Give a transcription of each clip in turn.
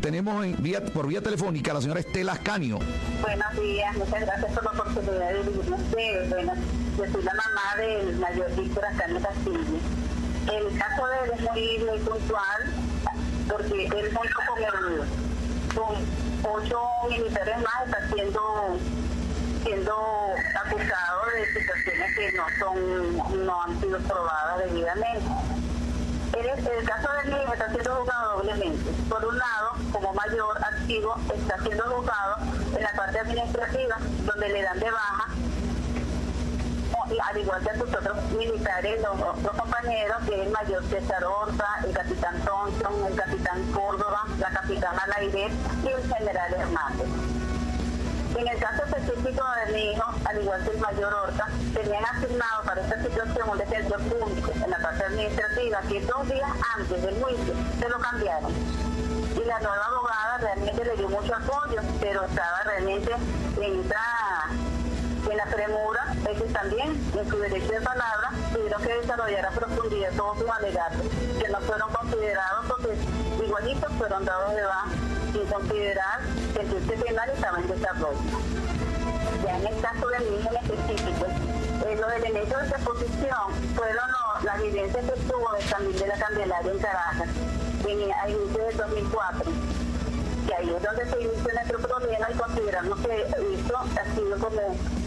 tenemos por vía telefónica a la señora Estela Ascanio. Buenos días, muchas gracias por la oportunidad de vivir ustedes. Bueno, yo soy la mamá del mayor Víctor Ascanio Castillo. El caso de él es muy puntual, porque él junto con 8 militares más está siendo acusado de situaciones que no han sido probadas debidamente. El caso del niño está siendo juzgado doblemente. Por un lado, como mayor activo, está siendo juzgado en la parte administrativa, donde le dan de baja, al igual que a sus otros militares, los compañeros, que es el mayor César Horta, el capitán Thompson, el capitán Córdoba, la capitana Lairet y el general Hernández. En el caso específico de mi hijo, al igual que el mayor Horta, tenían asignado para esta situación un defensor público en la parte administrativa, que 2 días antes del juicio se lo cambiaron. Y la nueva abogada realmente le dio mucho apoyo, pero estaba realmente en la premura, ellos también, en su derecho de palabra, tuvieron que desarrollar a profundidad todos sus alegatos, que no fueron considerados porque igualitos fueron dados de baja, sin considerar que el juicio penal estaba en desarrollo. Ya en el caso del niño en específico, los elementos de exposición fueron las evidencias que tuvo de San Miguel de la Candelaria en Caracas, a inicios del 2004. Y ahí es donde se inició nuestro problema y consideramos que esto ha sido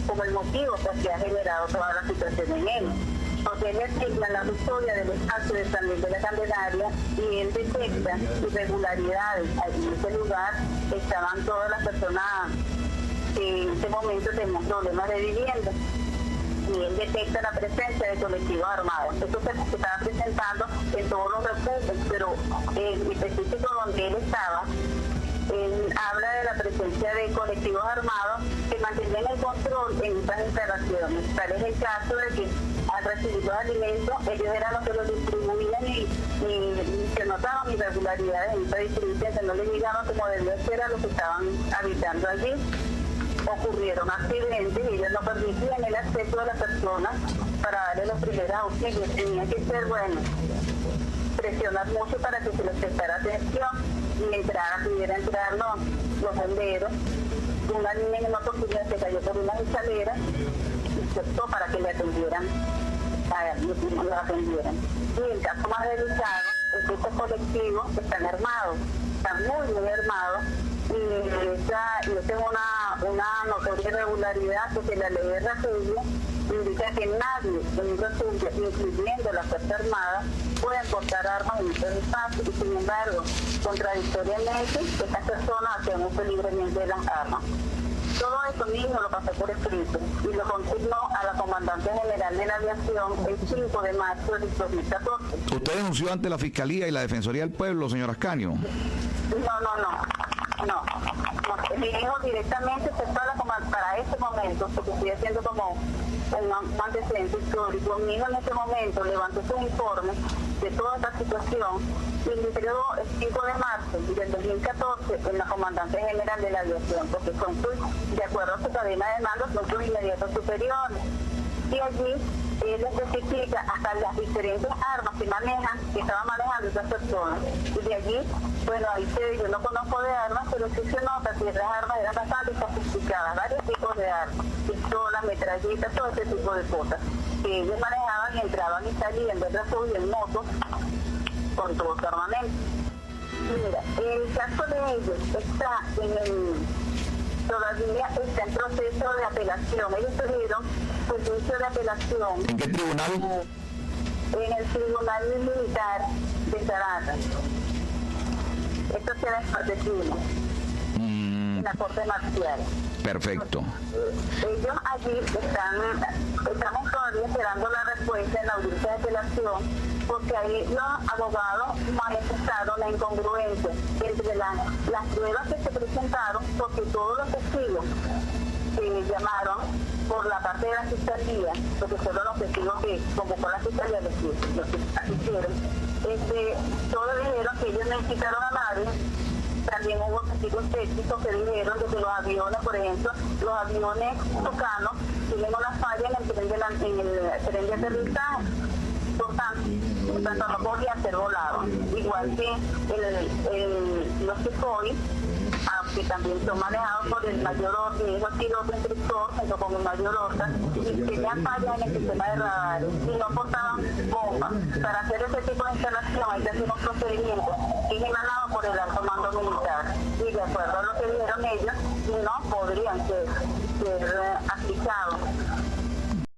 como el motivo que ha generado toda la situación en él. Porque él asigna la custodia del espacio de San Miguel de la Candelaria y él detecta irregularidades. En ese lugar estaban todas las personas que en ese momento tenían problemas de vivienda. Y él detecta la presencia de colectivos armados. Esto se estaba presentando en todos los refugios, pero en específico donde él estaba, él habla de la presencia de colectivos armados que mantenían el control en estas instalaciones. Tal es el caso de que al recibir los alimentos, ellos eran los que los distribuían y se notaban irregularidades en esta distribución, que no les llegaban como debía ser a los que estaban habitando allí. Ocurrieron accidentes y ellos no permitían el acceso de las personas para darle los primeros auxilios. Tenía que ser, presionar mucho para que se les prestara atención y pudiera entrar los bomberos. Una niña en una oportunidad se cayó por unas escaleras y se optó para que le atendieran. Y el caso más delicado es que estos colectivos están armados, están muy armados, y esa es una notoria irregularidad, porque la ley de refugio indica que nadie en un refugio, incluyendo la Fuerza Armada, puede portar armas en estos espacios, y sin embargo, contradictoriamente, estas personas hacen uso libremente de las armas. Todo eso mismo lo pasó por escrito y lo consignó a la Comandante General de la Aviación el 5 de marzo del 2014. ¿Usted denunció ante la Fiscalía y la Defensoría del Pueblo, señor Ascanio? No. Mi hijo directamente se fue para ese momento, porque estoy haciendo como un antecedente histórico. Mi hijo en ese momento levantó su informe de toda esta situación y le entregó el 5 de marzo del 2014 en la Comandante General de la Aviación, porque de acuerdo a su cadena de mando, son sus inmediatos superiores. Y allí él especifica hasta las diferentes armas que estaban manejando esas personas. Y de allí, yo no conozco de armas, pero sí se nota que esas armas eran bastante sofisticadas, varios tipos de armas, pistolas, metralletas, todo ese tipo de cosas, que ellos manejaban y entraban y salían de refugio en motos con todo su armamento. Mira, el caso de ellos todavía está en proceso de apelación. Ellos tuvieron su juicio de apelación. ¿En qué tribunal? En el Tribunal Militar de Caracas. Esto queda en parte civil, en la Corte Marcial. Perfecto. Ellos allí estamos todavía esperando la respuesta en la audiencia de apelación, porque ahí los abogados manifestaron la incongruencia entre las pruebas que se presentaron, porque todos los testigos que llamaron por la parte de la fiscalía, porque fueron los testigos que convocó la fiscalía, los que asistieron, todos dijeron que ellos no incitaron a nadie. También hubo testigos técnicos que dijeron de que los aviones, por ejemplo, los aviones tucanos tienen una falla en el tren de aterrizaje. importante, por tanto no podía ser volado. Igual que los Sukhoi, que también son manejados por el mayor Horta, y esos pilotos instructor junto con el mayor Horta, y tenían fallas en el sistema de radares y no portaban bombas. Para hacer ese tipo de instalación hay que hacer un procedimiento que es emanado por el alto mando militar, y de acuerdo a lo que dijeron ellos, no podrían ser aplicados